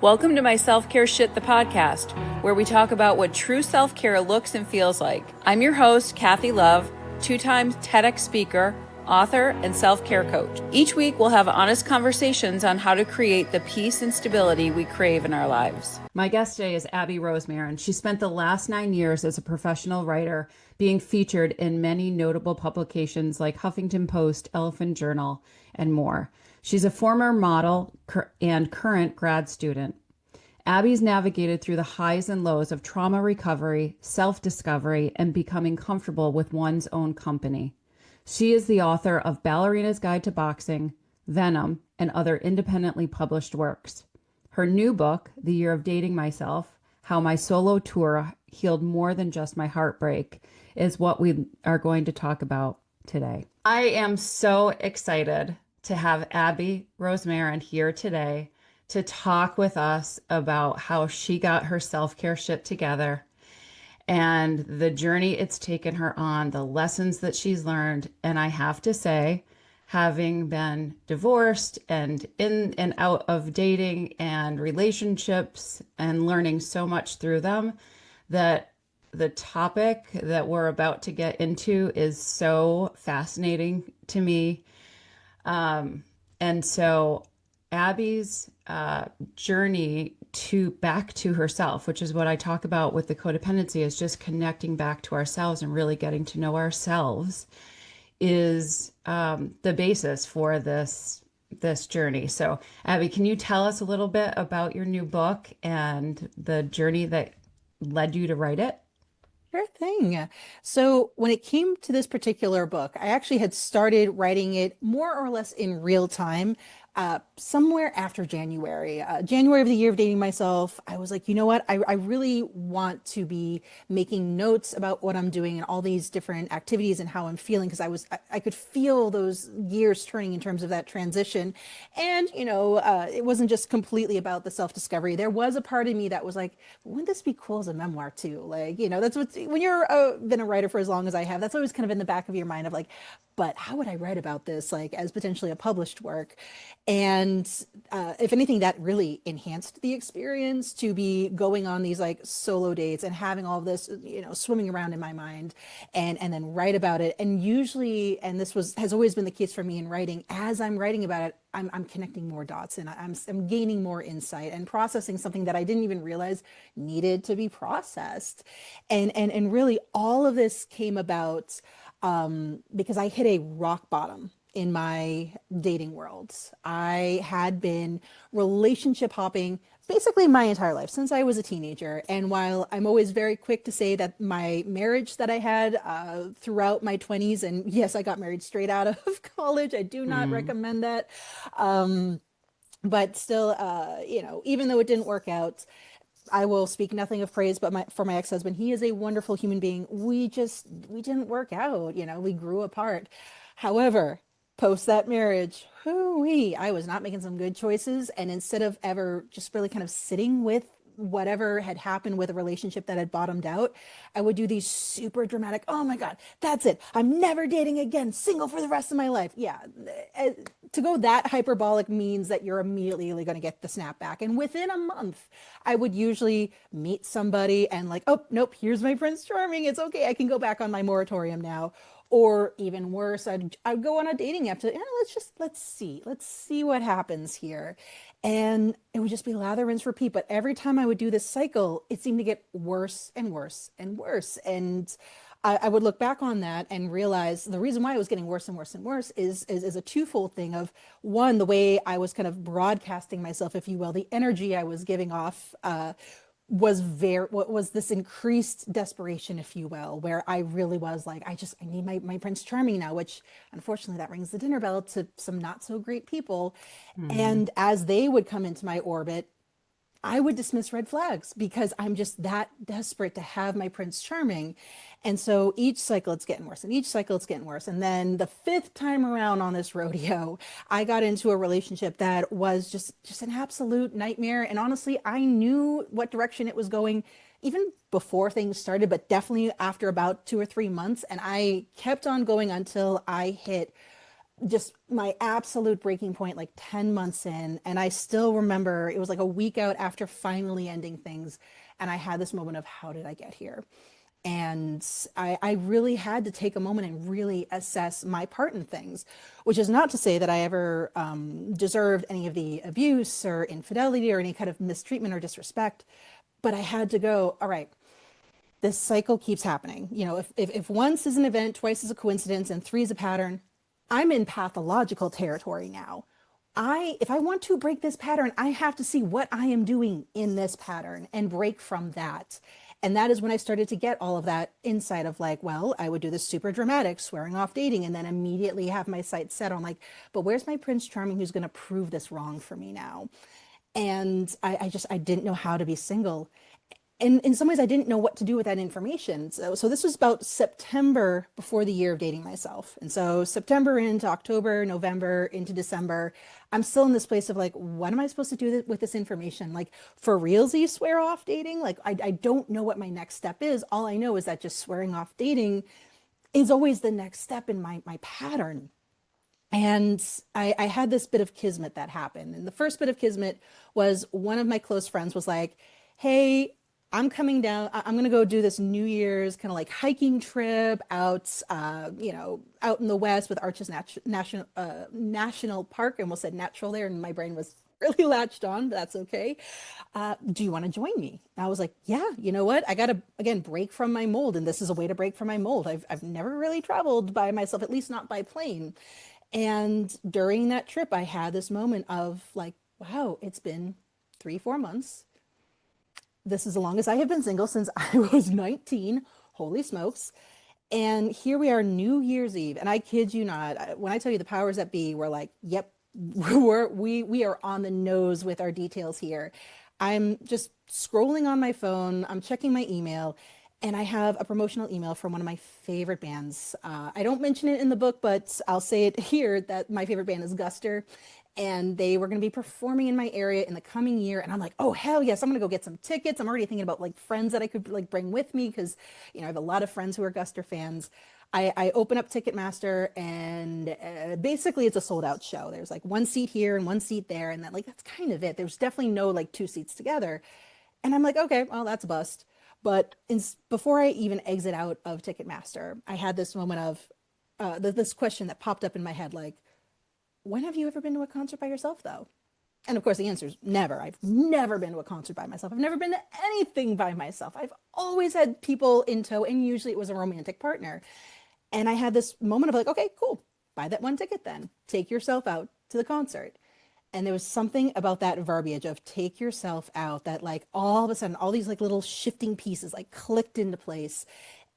Welcome to my Self-Care Shit, the podcast, where we talk about what true self-care looks and feels like. I'm your host, Kathy Love, two-time TEDx speaker, author, and self-care coach. Each week, we'll have honest conversations on how to create the peace and stability we crave in our lives. My guest today is Abby Rosmarin. She spent the last 9 years as a professional writer, being featured in many notable publications like Huffington Post, Elephant Journal, and more. She's a former model and current grad student. Abby's navigated through the highs and lows of trauma recovery, self-discovery, and becoming comfortable with one's own company. She is the author of Ballerina's Guide to Boxing, Venom, and other independently published works. Her new book, The Year of Dating Myself, How My Solo Tour Healed More Than Just My Heartbreak, is what we are going to talk about today. I am so excited to have Abby Rosmarin here today to talk with us about how she got her self-care shit together and the journey it's taken her on, the lessons that she's learned. And I have to say, having been divorced and in and out of dating and relationships and learning so much through them, that the topic that we're about to get into is so fascinating to me. And so Abby's journey back to herself, which is what I talk about with the codependency, is just connecting back to ourselves and really getting to know ourselves, is the basis for this journey. So Abby, can you tell us a little bit about your new book and the journey that led you to write it? Sure thing. So when it came to this particular book, I actually had started writing it more or less in real time, somewhere after January. January of the year of dating myself, I was like, you know what? I really want to be making notes about what I'm doing and all these different activities and how I'm feeling, because I could feel those gears turning in terms of that transition. And, it wasn't just completely about the self-discovery. There was a part of me that was like, wouldn't this be cool as a memoir too? Like, that's what, when you're been a writer for as long as I have, that's always kind of in the back of your mind of like, but how would I write about this, like as potentially a published work? And if anything, that really enhanced the experience to be going on these like solo dates and having all of this, swimming around in my mind, and then write about it. And usually, and this has always been the case for me in writing, as I'm writing about it, I'm connecting more dots and I'm gaining more insight and processing something that I didn't even realize needed to be processed. And really all of this came about because I hit a rock bottom in my dating world. I had been relationship hopping basically my entire life since I was a teenager. And while I'm always very quick to say that my marriage that I had throughout my 20s, and yes, I got married straight out of college, I do not recommend that. But still, even though it didn't work out, I will speak nothing of praise, but for my ex-husband, he is a wonderful human being. We didn't work out, we grew apart. However, post that marriage, hooey, I was not making some good choices. And instead of ever just really kind of sitting with whatever had happened with a relationship that had bottomed out, I would do these super dramatic, oh my God, that's it, I'm never dating again, single for the rest of my life. Yeah. To go that hyperbolic means that you're immediately going to get the snap back. And within a month, I would usually meet somebody and like, oh, nope, here's my Prince Charming. It's okay. I can go back on my moratorium now. Or even worse, I'd go on a dating app to, let's see what happens here. And it would just be lather, rinse, repeat. But every time I would do this cycle, it seemed to get worse and worse and worse. And I would look back on that and realize the reason why it was getting worse and worse and worse is a twofold thing of, one, the way I was kind of broadcasting myself, if you will, the energy I was giving off, what was this increased desperation, if you will, where I really was like, I need my Prince Charming now, which unfortunately that rings the dinner bell to some not so great people. And as they would come into my orbit, I would dismiss red flags because I'm just that desperate to have my Prince Charming. And so each cycle it's getting worse, and each cycle it's getting worse. And then the fifth time around on this rodeo, I got into a relationship that was just an absolute nightmare. And honestly, I knew what direction it was going even before things started, but definitely after about 2 or 3 months. And I kept on going until I hit just my absolute breaking point, like 10 months in. And I still remember it was like a week out after finally ending things. And I had this moment of, how did I get here? And I really had to take a moment and really assess my part in things, which is not to say that I ever deserved any of the abuse or infidelity or any kind of mistreatment or disrespect. But I had to go, all right, this cycle keeps happening. You know, if once is an event, twice is a coincidence, and three is a pattern, I'm in pathological territory now. If I want to break this pattern, I have to see what I am doing in this pattern and break from that. And that is when I started to get all of that insight of like, well, I would do this super dramatic swearing off dating and then immediately have my sights set on like, but where's my Prince Charming who's going to prove this wrong for me now? And I didn't know how to be single. And in some ways, I didn't know what to do with that information. So this was about September before the year of dating myself. And so September into October, November into December, I'm still in this place of like, what am I supposed to do with this information? Like for realsy swear off dating? Like I don't know what my next step is. All I know is that just swearing off dating is always the next step in my pattern. And I had this bit of kismet that happened. And the first bit of kismet was one of my close friends was like, hey, I'm coming down. I'm going to go do this New Year's kind of like hiking trip out, out in the West with Arches National Park. I almost said natural there, and my brain was really latched on, but that's okay. Do you want to join me? And I was like, yeah, you know what? I got to, again, break from my mold. And this is a way to break from my mold. I've never really traveled by myself, at least not by plane. And during that trip, I had this moment of like, wow, it's been 3, 4 months. This is the longest I have been single since I was 19. Holy smokes. And here we are, New Year's Eve. And I kid you not, when I tell you the powers that be were like, yep, we are on the nose with our details here. I'm just scrolling on my phone, I'm checking my email, and I have a promotional email from one of my favorite bands. I don't mention it in the book, but I'll say it here that my favorite band is Guster. And they were going to be performing in my area in the coming year. And I'm like, oh, hell yes, I'm going to go get some tickets. I'm already thinking about like friends that I could like bring with me because, I have a lot of friends who are Guster fans. I open up Ticketmaster and basically it's a sold out show. There's like one seat here and one seat there. And that's kind of it. There's definitely no like two seats together. And I'm like, okay, well, that's a bust. But before I even exit out of Ticketmaster, I had this moment of this question that popped up in my head like, when have you ever been to a concert by yourself, though? And of course, the answer is never. I've never been to a concert by myself. I've never been to anything by myself. I've always had people in tow, and usually it was a romantic partner. And I had this moment of like, okay, cool, buy that one ticket then. Take yourself out to the concert. And there was something about that verbiage of take yourself out that like all of a sudden all these like little shifting pieces like clicked into place.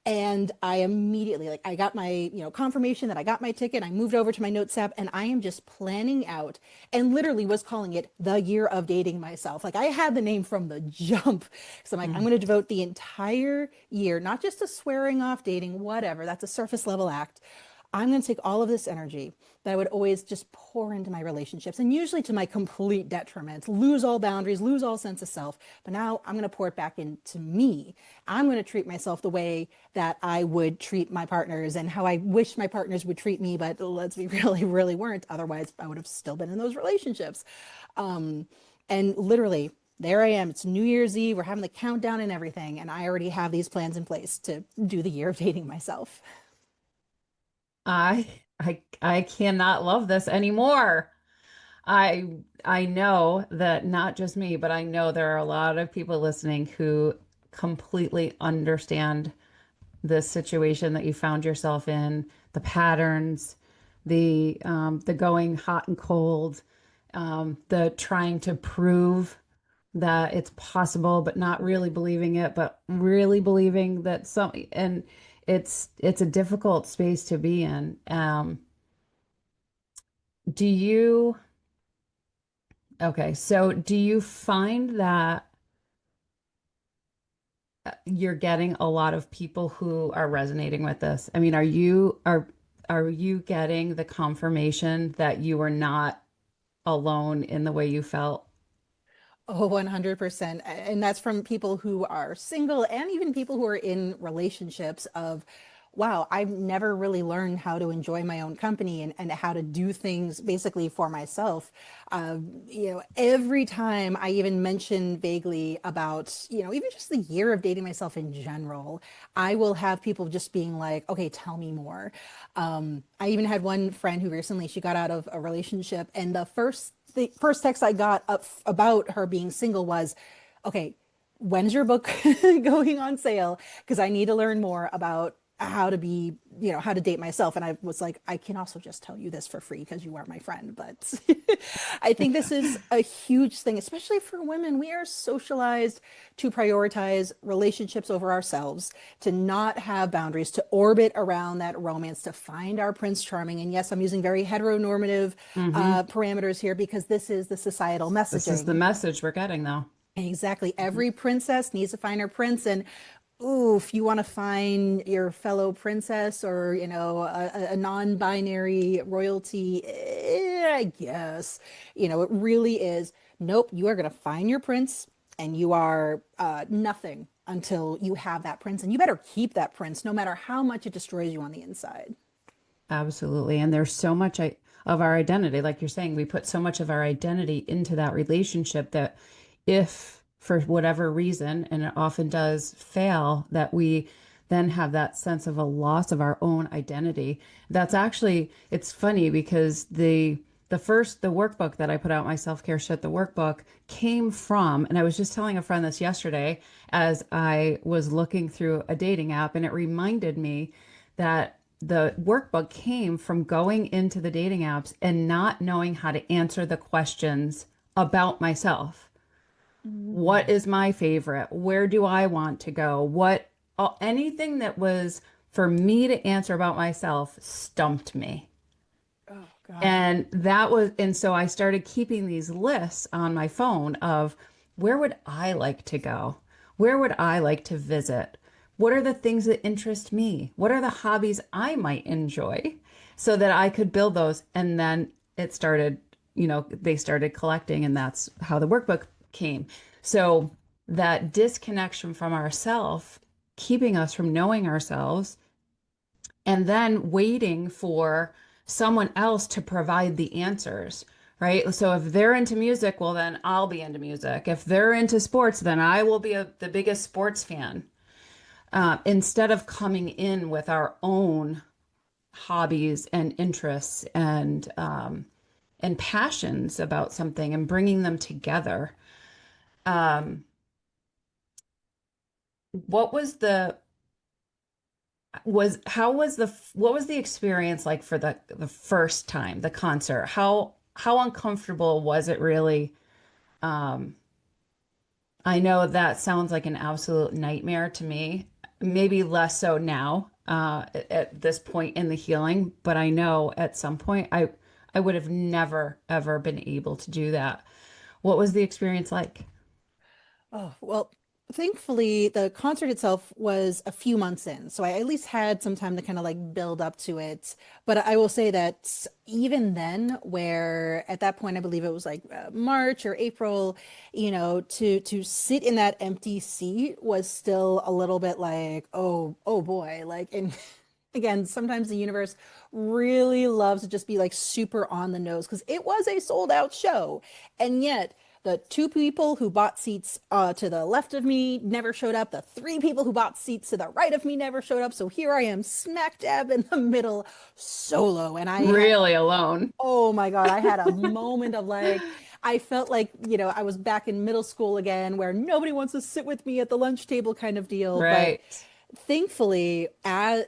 And I immediately like I got my, confirmation that I got my ticket. I moved over to my notes app and I am just planning out and literally was calling it the year of dating myself. Like I had the name from the jump. So I'm like, I'm Mm. going to devote the entire year, not just to swearing off dating, whatever, that's a surface level act. I'm going to take all of this energy that I would always just pour into my relationships and usually to my complete detriment, lose all boundaries, lose all sense of self. But now I'm going to pour it back into me. I'm going to treat myself the way that I would treat my partners and how I wish my partners would treat me. But let's be really, really weren't. Otherwise, I would have still been in those relationships. Um, and literally, there I am. It's New Year's Eve. We're having the countdown and everything. And I already have these plans in place to do the year of dating myself. I cannot love this anymore. I know that not just me, but I know there are a lot of people listening who completely understand this situation that you found yourself in, the patterns, the going hot and cold, the trying to prove that it's possible, but not really believing it, but really believing that some, and it's a difficult space to be in. Do you, okay, so do you find that you're getting a lot of people who are resonating with this? I mean, are you getting the confirmation that you are not alone in the way you felt? Oh, 100%. And that's from people who are single and even people who are in relationships of, wow, I've never really learned how to enjoy my own company and how to do things basically for myself. Every time I even mention vaguely about, even just the year of dating myself in general, I will have people just being like, okay, tell me more. I even had one friend who recently, she got out of a relationship, and the first text I got up about her being single was, okay, when's your book going on sale? Because I need to learn more about how to be, how to date myself. And I was like, I can also just tell you this for free because you are my friend. But I think this is a huge thing, especially for women. We are socialized to prioritize relationships over ourselves, to not have boundaries, to orbit around that romance, to find our Prince Charming. And yes, I'm using very heteronormative Hmm. parameters here because this is the societal This is the messaging. message we're getting, though. Exactly. Every princess needs to find her prince. And ooh, if you want to find your fellow princess or, a non-binary royalty, I guess, it really is. Nope, you are going to find your prince and you are nothing until you have that prince. And you better keep that prince no matter how much it destroys you on the inside. Absolutely. And there's so much of our identity, like you're saying, we put so much of our identity into that relationship that if for whatever reason, and it often does fail, that we then have that sense of a loss of our own identity. That's actually, it's funny because the workbook that I put out, my self-care shit, the workbook came from, and I was just telling a friend this yesterday as I was looking through a dating app, and it reminded me that the workbook came from going into the dating apps and not knowing how to answer the questions about myself. What Mm. is my favorite? Where do I want to go? Anything that was for me to answer about myself stumped me. Oh God. And so I started keeping these lists on my phone of where would I like to go? Where would I like to visit? What are the things that interest me? What are the hobbies I might enjoy? So that I could build those. And then it started, they started collecting, and that's how the workbook came. So that disconnection from ourself, keeping us from knowing ourselves, and then waiting for someone else to provide the answers, right? So if they're into music, well, then I'll be into music. If they're into sports, then I will be the biggest sports fan. Instead of coming in with our own hobbies and interests and passions about something and bringing them together. Um, what was the was how was the what was the experience like for the first time, the concert? How uncomfortable was it really? Um, I know that sounds like an absolute nightmare to me. Maybe less so now, at this point in the healing, but I know at some point I would have never ever been able to do that. What was the experience like? Oh, well, thankfully, the concert itself was a few months in. So I at least had some time to kind of like build up to it. But I will say that even then, where at that point, I believe it was like March or April, to sit in that empty seat was still a little bit like, oh boy, like, and again, sometimes the universe really loves to just be like super on the nose because it was a sold out show. And yet, the two people who bought seats to the left of me never showed up. The three people who bought seats to the right of me never showed up. So here I am, smack dab in the middle, solo. And I had, Really alone. oh my God, I had a moment of like, I felt like, I was back in middle school again, where nobody wants to sit with me at the lunch table kind of deal. But Right. thankfully,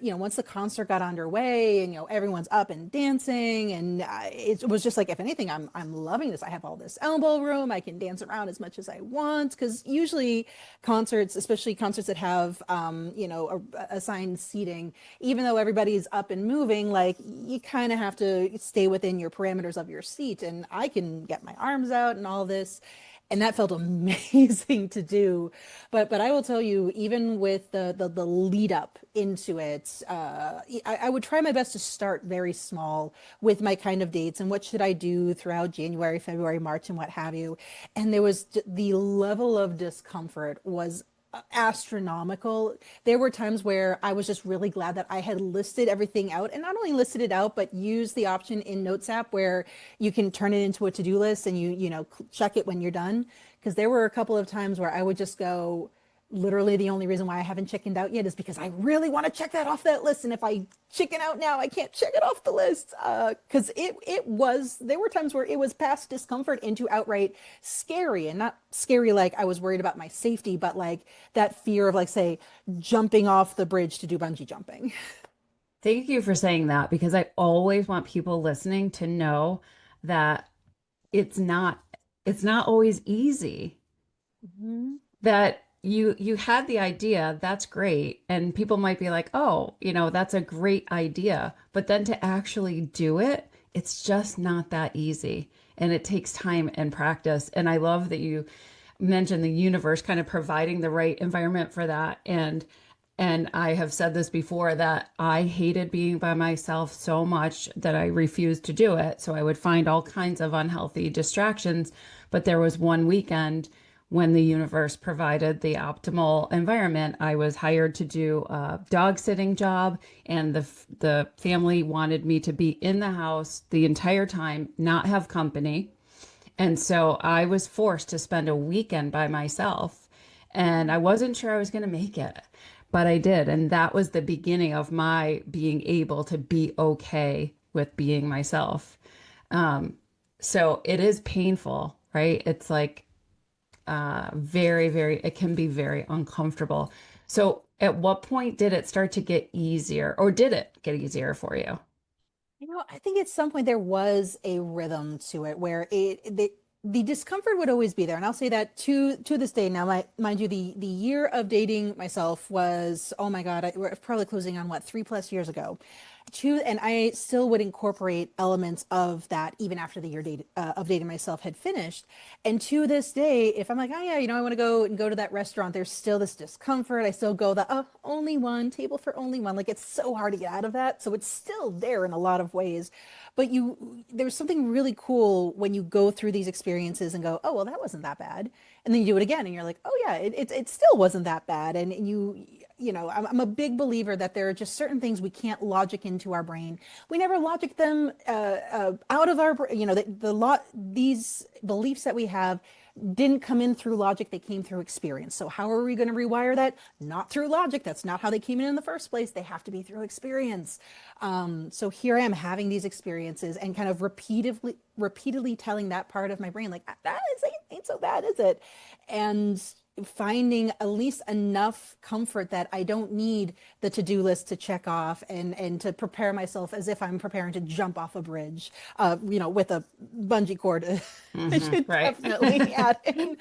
once the concert got underway and everyone's up and dancing, and it was just like, if anything, I'm loving this. I have all this elbow room. I can dance around as much as I want because usually concerts, especially concerts that have assigned seating, even though everybody's up and moving, like you kind of have to stay within your parameters of your seat. And I can get my arms out and all this, and that felt amazing to do. But I will tell you, even with the lead up into it, I would try my best to start very small with my kind of dates and what should I do throughout January, February, March, and what have you. And there was the level of discomfort was astronomical. There were times where I was just really glad that I had listed everything out, and not only listed it out, but used the option in Notes app where you can turn it into a to-do list and you check it when you're done. Because there were a couple of times where I would just go, literally the only reason why I haven't chickened out yet is because I really want to check that off that list. And if I chicken out now, I can't check it off the list. Because it was, there were times where it was past discomfort into outright scary, and not scary like I was worried about my safety, but like that fear of, like, say, jumping off the bridge to do bungee jumping. Thank you for saying that because I always want people listening to know that it's not it's not always easy. Mhm. That you had the idea, that's great. And people might be like, "Oh, that's a great idea." But then to actually do it, it's just not that easy. And it takes time and practice. And I love that you mentioned the universe kind of providing the right environment for that. And I have said this before that I hated being by myself so much that I refused to do it. So I would find all kinds of unhealthy distractions. But there was one weekend when the universe provided the optimal environment. I was hired to do a dog sitting job, and the family wanted me to be in the house the entire time, not have company. And so I was forced to spend a weekend by myself, and I wasn't sure I was going to make it, but I did. And that was the beginning of my being able to be okay with being myself. Um, so it is painful, right? It's like it can be very uncomfortable. So at what point did it start to get easier, or did it get easier for you? I think at some point there was a rhythm to it where the discomfort would always be there, and I'll say that to this day. Now, mind you, the year of dating myself was, oh my God, we're probably closing on what, 3+ years ago. And I still would incorporate elements of that even after the year of dating myself had finished. And to this day, if I'm like, oh yeah, I want to go to that restaurant, there's still this discomfort. I still go the, oh, only one table for only one. Like, it's so hard to get out of that. So it's still there in a lot of ways. But there's something really cool when you go through these experiences and go, oh, well, that wasn't that bad. And then you do it again and you're like, oh yeah, it still wasn't that bad. And I'm a big believer that there are just certain things we can't logic into our brain. We never logic them out of our, these beliefs that we have didn't come in through logic, they came through experience. So how are we going to rewire that? Not through logic. That's not how they came in the first place. They have to be through experience. So here I am having these experiences and kind of repeatedly telling that part of my brain, like, that ain't so bad, is it? And finding at least enough comfort that I don't need the to-do list to check off, and to prepare myself as if I'm preparing to jump off a bridge, with a bungee cord. I Hmm, should right. definitely add in.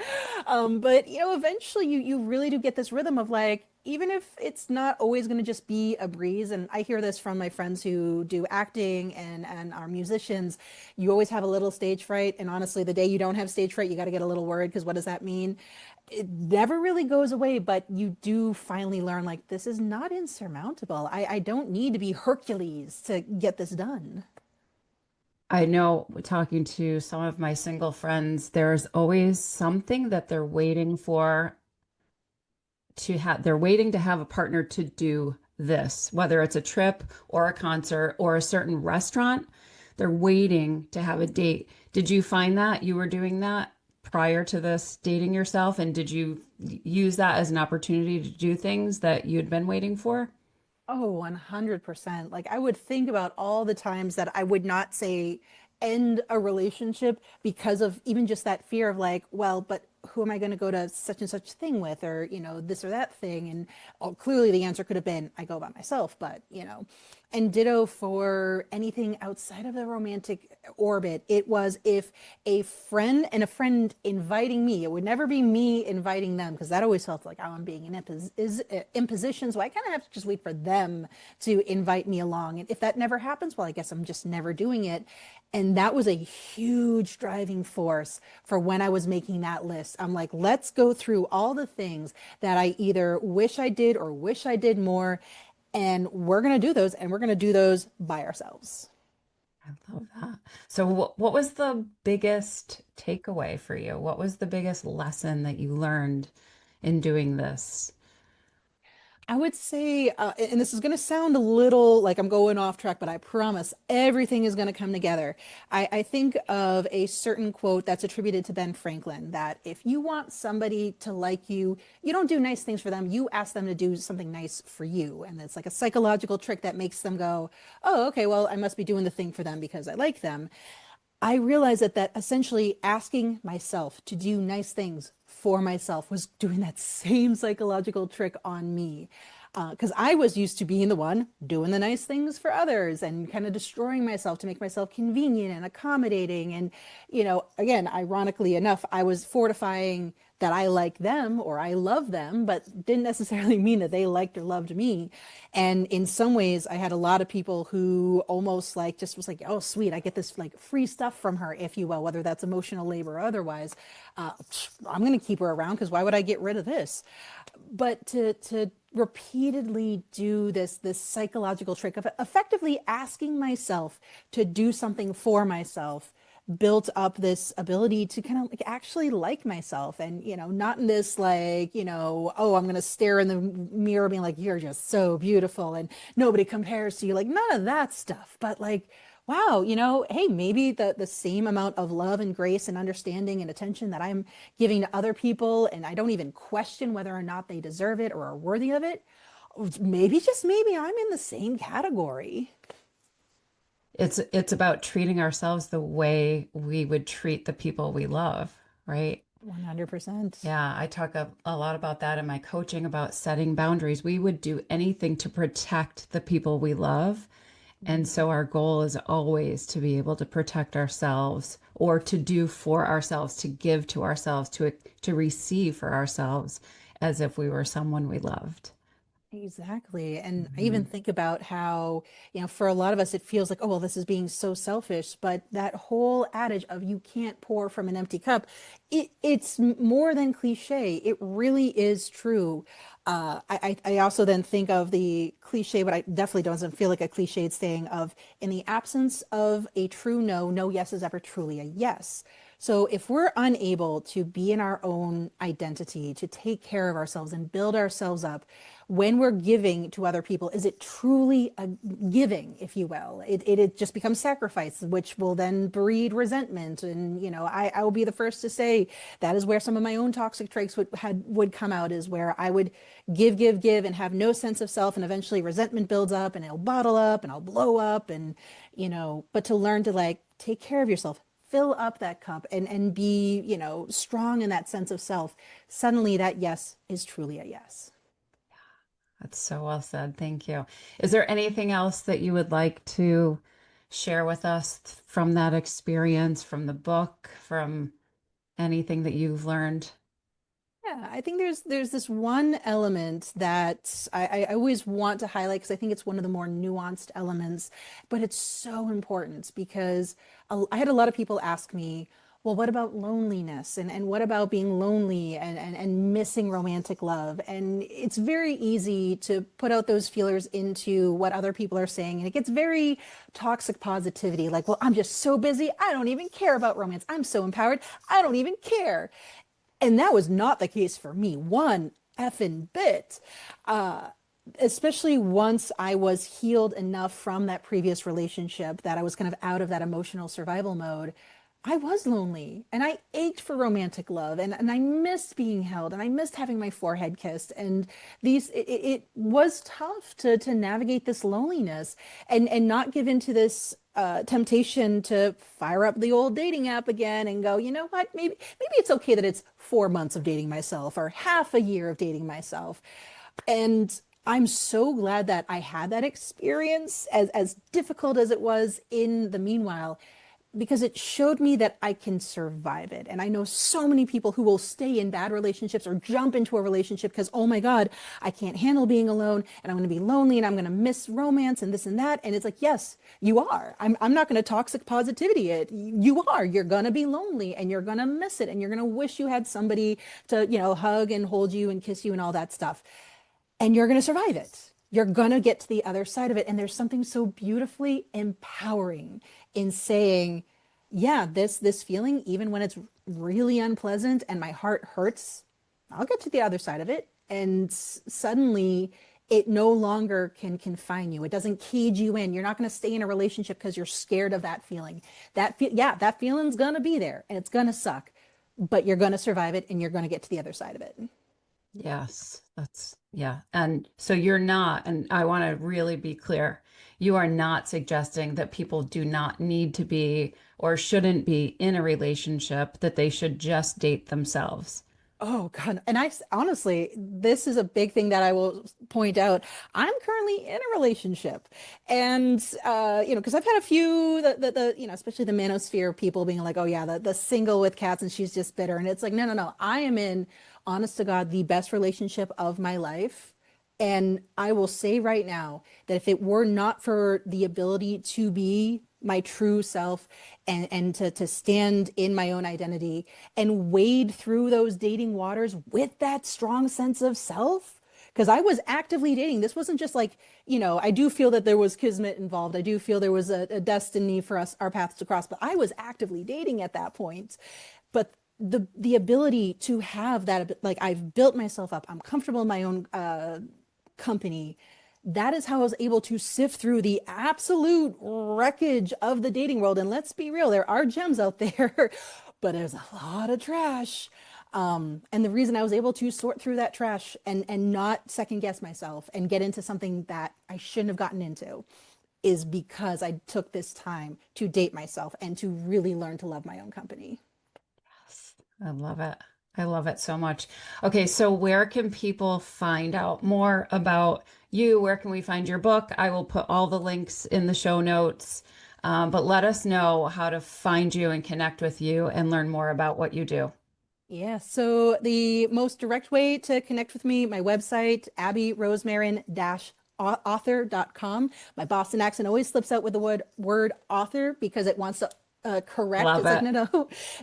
But eventually you really do get this rhythm of, like, even if it's not always going to just be a breeze, and I hear this from my friends who do acting and are musicians, you always have a little stage fright. And honestly, the day you don't have stage fright, you got to get a little worried, because what does that mean? It never really goes away, but you do finally learn, like, this is not insurmountable. I don't need to be Hercules to get this done. I know talking to some of my single friends, there's always something that they're waiting for they're waiting to have a partner to do this, whether it's a trip or a concert or a certain restaurant. They're waiting to have a date. Did you find that you were doing that prior to this dating yourself? And did you use that as an opportunity to do things that you'd been waiting for? Oh, 100%. Like, I would think about all the times that I would not say end a relationship because of even just that fear of, like, well, but who am I going to go to such and such thing with, or, this or that thing? And clearly the answer could have been, I go by myself, but, and ditto for anything outside of the romantic orbit. It was if a friend inviting me, it would never be me inviting them, because that always felt like, oh, I'm being an imposition. So I kind of have to just wait for them to invite me along. And if that never happens, well, I guess I'm just never doing it. And that was a huge driving force for when I was making that list. I'm like, let's go through all the things that I either wish I did or wish I did more. And we're going to do those, and we're going to do those by ourselves. I love that. So, what was the biggest takeaway for you? What was the biggest lesson that you learned in doing this? I would say, and this is going to sound a little like I'm going off track, but I promise everything is going to come together. I think of a certain quote that's attributed to Ben Franklin that if you want somebody to like you, you don't do nice things for them, you ask them to do something nice for you. And it's like a psychological trick that makes them go, oh, okay, well, I must be doing the thing for them because I like them. I realized that essentially asking myself to do nice things for myself was doing that same psychological trick on me. Because I was used to being the one doing the nice things for others and kind of destroying myself to make myself convenient and accommodating. And, again, ironically enough, I was fortifying that I like them or I love them, but didn't necessarily mean that they liked or loved me. And in some ways, I had a lot of people who almost like just was like, oh, sweet, I get this like free stuff from her, if you will, whether that's emotional labor or otherwise. Uh, I'm going to keep her around because why would I get rid of this? But to repeatedly do this psychological trick of effectively asking myself to do something for myself built up this ability to kind of like actually like myself and not in this like oh, I'm gonna stare in the mirror being like you're just so beautiful and nobody compares to you, like none of that stuff, but like wow, hey, maybe the same amount of love and grace and understanding and attention that I'm giving to other people, and I don't even question whether or not they deserve it or are worthy of it, maybe just maybe I'm in the same category. It's about treating ourselves the way we would treat the people we love, right? 100%. Yeah, I talk a lot about that in my coaching about setting boundaries. We would do anything to protect the people we love. And so our goal is always to be able to protect ourselves or to do for ourselves, to give to ourselves, to receive for ourselves as if we were someone we loved. Exactly. And I even Mhm. think about how, for a lot of us, it feels like, oh, well, this is being so selfish. But that whole adage of you can't pour from an empty cup, it's more than cliche. It really is true. I also then think of the cliche, but I definitely doesn't feel like a cliched saying of in the absence of a true no, no yes is ever truly a yes. So if we're unable to be in our own identity, to take care of ourselves and build ourselves up, when we're giving to other people, is it truly a giving, if you will? It just becomes sacrifice, which will then breed resentment. And, I will be the first to say that is where some of my own toxic traits would come out, is where I would give, and have no sense of self. And eventually resentment builds up and it'll bottle up and I'll blow up. And, but to learn to like take care of yourself, fill up that cup and be, strong in that sense of self, suddenly that yes is truly a yes. That's so well said. Thank you. Is there anything else that you would like to share with us from that experience, from the book, from anything that you've learned? Yeah, I think there's this one element that I always want to highlight because I think it's one of the more nuanced elements, but it's so important because I had a lot of people ask me, well, what about loneliness and what about being lonely and missing romantic love? And it's very easy to put out those feelers into what other people are saying. And it gets very toxic positivity, like, well, I'm just so busy. I don't even care about romance. I'm so empowered. I don't even care. And that was not the case for me one effing bit. Especially once I was healed enough from that previous relationship that I was kind of out of that emotional survival mode. I was lonely and I ached for romantic love, and I missed being held and I missed having my forehead kissed. And it was tough to navigate this loneliness and not give into this temptation to fire up the old dating app again and go, you know what, maybe it's okay that it's 4 months of dating myself or half a year of dating myself. And I'm so glad that I had that experience, as difficult as it was in the meanwhile, because it showed me that I can survive it. And I know so many people who will stay in bad relationships or jump into a relationship because, oh my God, I can't handle being alone and I'm going to be lonely and I'm going to miss romance and this and that. And it's like, yes, you are. I'm not going to toxic positivity it. You are. You're going to be lonely and you're going to miss it and you're going to wish you had somebody to, hug and hold you and kiss you and all that stuff, and you're going to survive it. You're going to get to the other side of it. And there's something so beautifully empowering in saying, yeah, this feeling, even when it's really unpleasant and my heart hurts, I'll get to the other side of it. And suddenly it no longer can confine you. It doesn't cage you in. You're not going to stay in a relationship because you're scared of that feeling. Yeah, that feeling's going to be there and it's going to suck, but you're going to survive it and you're going to get to the other side of it. Yes, that's, yeah. And so you're not, and I want to really be clear, you are not suggesting that people do not need to be or shouldn't be in a relationship, that they should just date themselves. Oh God. And honestly, this is a big thing that I will point out. I'm currently in a relationship and, because I've had a few, especially the manosphere people being like, oh yeah, the single with cats and she's just bitter. And it's like, no, no, no. I am in, honest to God, the best relationship of my life. And I will say right now that if it were not for the ability to be my true self and to stand in my own identity and wade through those dating waters with that strong sense of self, because I was actively dating. This wasn't just like, I do feel that there was kismet involved. I do feel there was a destiny for us, our paths to cross, but I was actively dating at that point. But the ability to have that, like I've built myself up, I'm comfortable in my own company. That is how I was able to sift through the absolute wreckage of the dating world. And let's be real, there are gems out there, but there's a lot of trash. And the reason I was able to sort through that trash and not second guess myself and get into something that I shouldn't have gotten into is because I took this time to date myself and to really learn to love my own company. I love it. I love it so much. Okay, so where can people find out more about you? Where can we find your book? I will put all the links in the show notes. But let us know how to find you and connect with you and learn more about what you do. Yeah, so the most direct way to connect with me, my website, abbyrosmarin-author.com. My Boston accent always slips out with the word author because it wants to correct. Love It's like, it. no, no,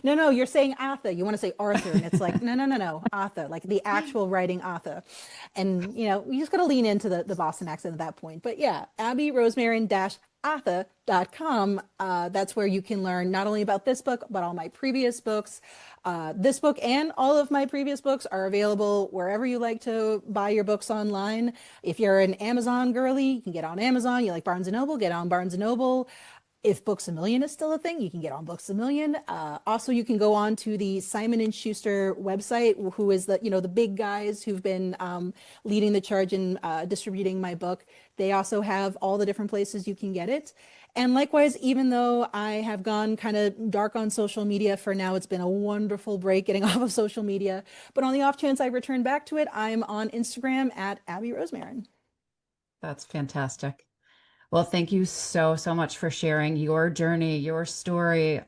no, no, you're saying Arthur. You want to say Arthur. And it's like, no, no, no, no, Arthur, like the actual writing Arthur. And, we just got to lean into the Boston accent at that point. But yeah, abbyrosmarin-author.com. That's where you can learn not only about this book, but all my previous books. This book and all of my previous books are available wherever you like to buy your books online. If you're an Amazon girly, you can get on Amazon. You like Barnes and Noble, get on Barnes and Noble. If Books a Million is still a thing, you can get on Books a Million. Also, you can go on to the Simon and Schuster website, who is the big guys who've been leading the charge in distributing my book. They also have all the different places you can get it. And likewise, even though I have gone kind of dark on social media for now, it's been a wonderful break getting off of social media. But on the off chance I return back to it, I'm on Instagram at Abby Rosmarin. That's fantastic. Well, thank you so, so much for sharing your journey, your story,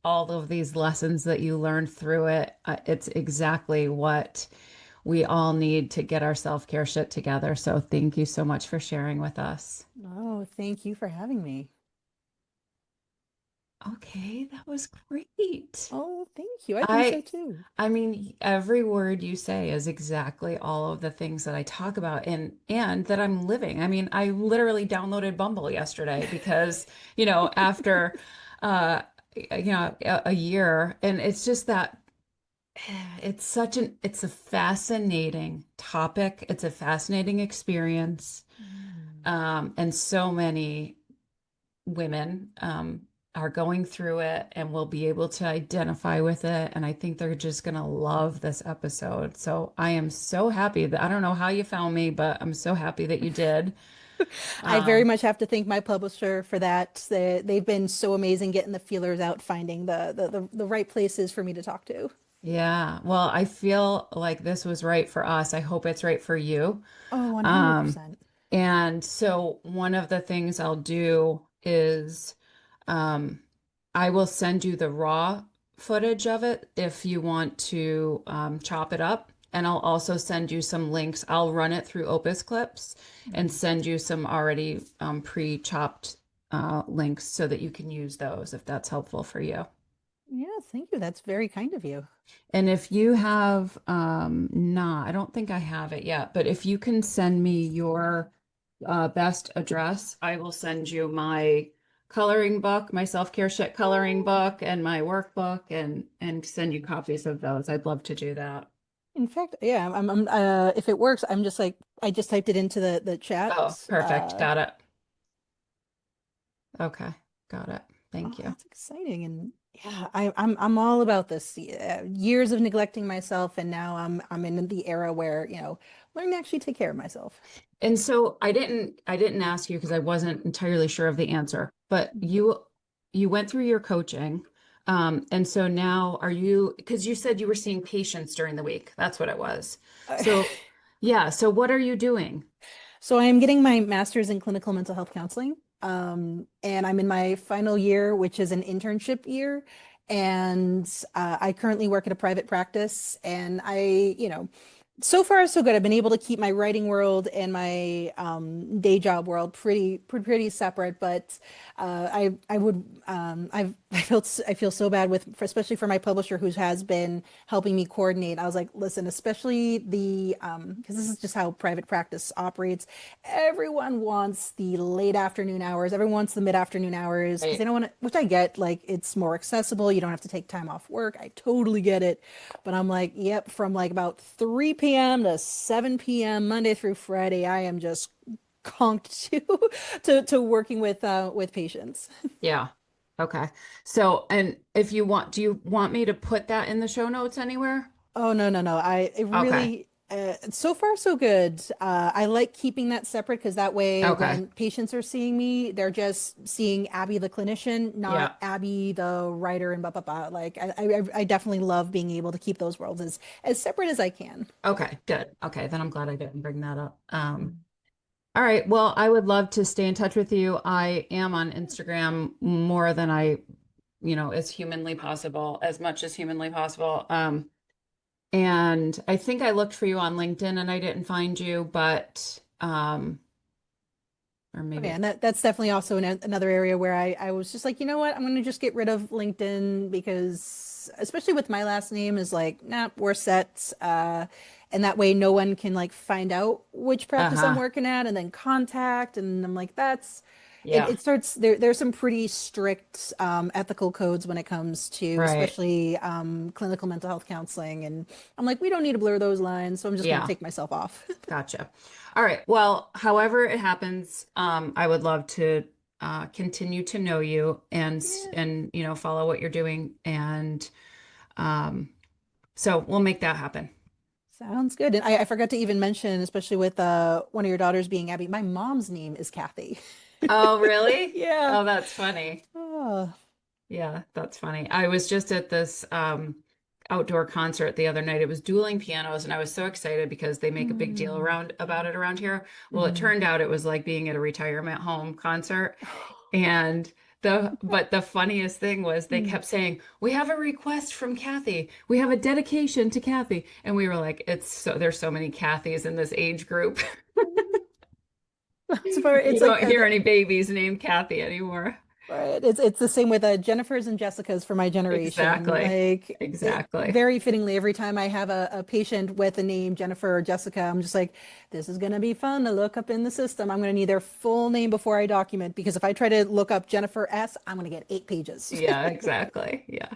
all of these lessons that you learned through it. It's exactly what we all need to get our self-care shit together. So thank you so much for sharing with us. Oh, thank you for having me. Okay, that was great. Oh, thank you. I think so I too. I mean, every word you say is exactly all of the things that I talk about and that I'm living. I mean, I literally downloaded Bumble yesterday because, after uh a year, and it's just that it's a fascinating topic. It's a fascinating experience. Mm. And so many women are going through it and will be able to identify with it. And I think they're just going to love this episode. So I am so happy that I don't know how you found me, but I'm so happy that you did. I very Um, much have to thank my publisher for that. They've been so amazing getting the feelers out, finding the right places for me to talk to. yeah, well, I feel like this was right for us. I hope it's right for you. Oh, Um, 100%. and so one of the things I'll do is Um, I will send you the raw footage of it if you want to chop it up. And I'll also send you some links. I'll run it through Opus Clips and Mhm. send you some already pre-chopped links so that you can use those if that's helpful for you. Yeah, thank you. That's very kind of you. And if you have, I don't think I have it yet, but if you can send me your best address, I will send you my coloring book, my self-care shit coloring Oh, book, and my workbook, and send you copies of those. I'd love to do that. In fact, yeah, if it works, I'm just like, I just typed it into the chat. Oh, perfect. Got it. Okay. Got it. Oh, Thank you. that's exciting. And yeah, I'm all about this. Years of neglecting myself, and now I'm in the era where, learn to actually take care of myself. And so I didn't ask you because I wasn't entirely sure of the answer, but you went through your coaching. And so now are you, because you said you were seeing patients during the week. That's what it was. So yeah, so what are you doing? So I am getting my master's in clinical mental health counseling. And I'm in my final year, which is an internship year. And I currently work at a private practice. And so far so good. I've been able to keep my writing world and my day job world pretty separate. But I would I feel so bad especially for my publisher who has been helping me coordinate. I was like, listen, especially because this is just how private practice operates. Everyone wants the late afternoon hours. Everyone wants the mid afternoon hours because they Right. don't want to, which I get. Like it's more accessible. You don't have to take time off work. I totally get it. But I'm like, yep, from like about 3 p.m. to 7 p.m. Monday through Friday, I am just conked to working with patients. Yeah. Okay. So, and if you want, do you want me to put that in the show notes anywhere? Oh no, no, no. It Okay. really so far so good. I like keeping that separate because that way Okay. when patients are seeing me, they're just seeing Abby the clinician, Yeah. not Abby the writer and blah blah blah. Like I definitely love being able to keep those worlds as separate as I can. Okay. Good. Okay. Then I'm glad I didn't bring that up. All right. Well, I would love to stay in touch with you. I am on Instagram more than as humanly possible, as much as humanly possible. And I think I looked for you on LinkedIn and I didn't find you, but or Oh, yeah, maybe, and that's definitely also another area where I was just like, you know what, I'm gonna just get rid of LinkedIn because especially with my last name is like, nah, we're set. And that way no one can like find out which practice I'm uh-huh. working at and then contact. And I'm like, Yeah. it starts there's some pretty strict ethical codes when it comes to Right. especially clinical mental health counseling. And I'm like, we don't need to blur those lines, so I'm just gonna Yeah. take myself off. Gotcha. All right. Well, however it happens, I would love to continue to know you Yeah. and follow what you're doing, and um, so we'll make that happen. Sounds good. And I forgot to even mention, especially with one of your daughters being Abby, my mom's name is Kathy. Oh, really? Yeah. Oh, that's funny. Oh. Yeah, that's funny. I was just at this outdoor concert the other night. It was dueling pianos, and I was so excited because they make a big deal Mm. around about it around here. Well, it Mhm. turned out it was like being at a retirement home concert. And the funniest thing was they Mm. kept saying, "We have a request from Kathy. We have a dedication to Kathy." And we were like, there's so many Kathys in this age group. You It's like don't hear any babies named Kathy anymore. right. It's the same with Jennifer's and Jessica's for my generation. Exactly. Like Exactly. very fittingly, every time I have a patient with a name Jennifer or Jessica, I'm just like, this is gonna be fun to look up in the system. I'm gonna need their full name before I document because if I try to look up Jennifer S, I'm gonna get 8 pages. Yeah, exactly. Yeah.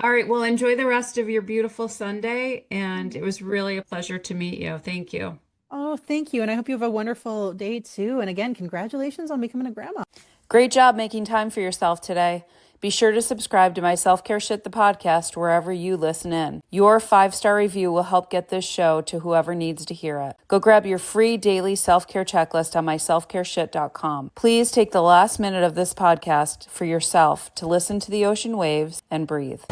All right. Well, enjoy the rest of your beautiful Sunday. And it was really a pleasure to meet you. Thank you. Oh, thank you. And I hope you have a wonderful day too. And again, congratulations on becoming a grandma. Great job making time for yourself today. Be sure to subscribe to my Self Care Shit, the podcast, wherever you listen in. Your 5-star review will help get this show to whoever needs to hear it. Go grab your free daily self-care checklist on my selfcareshit.com. Please take the last minute of this podcast for yourself to listen to the ocean waves and breathe.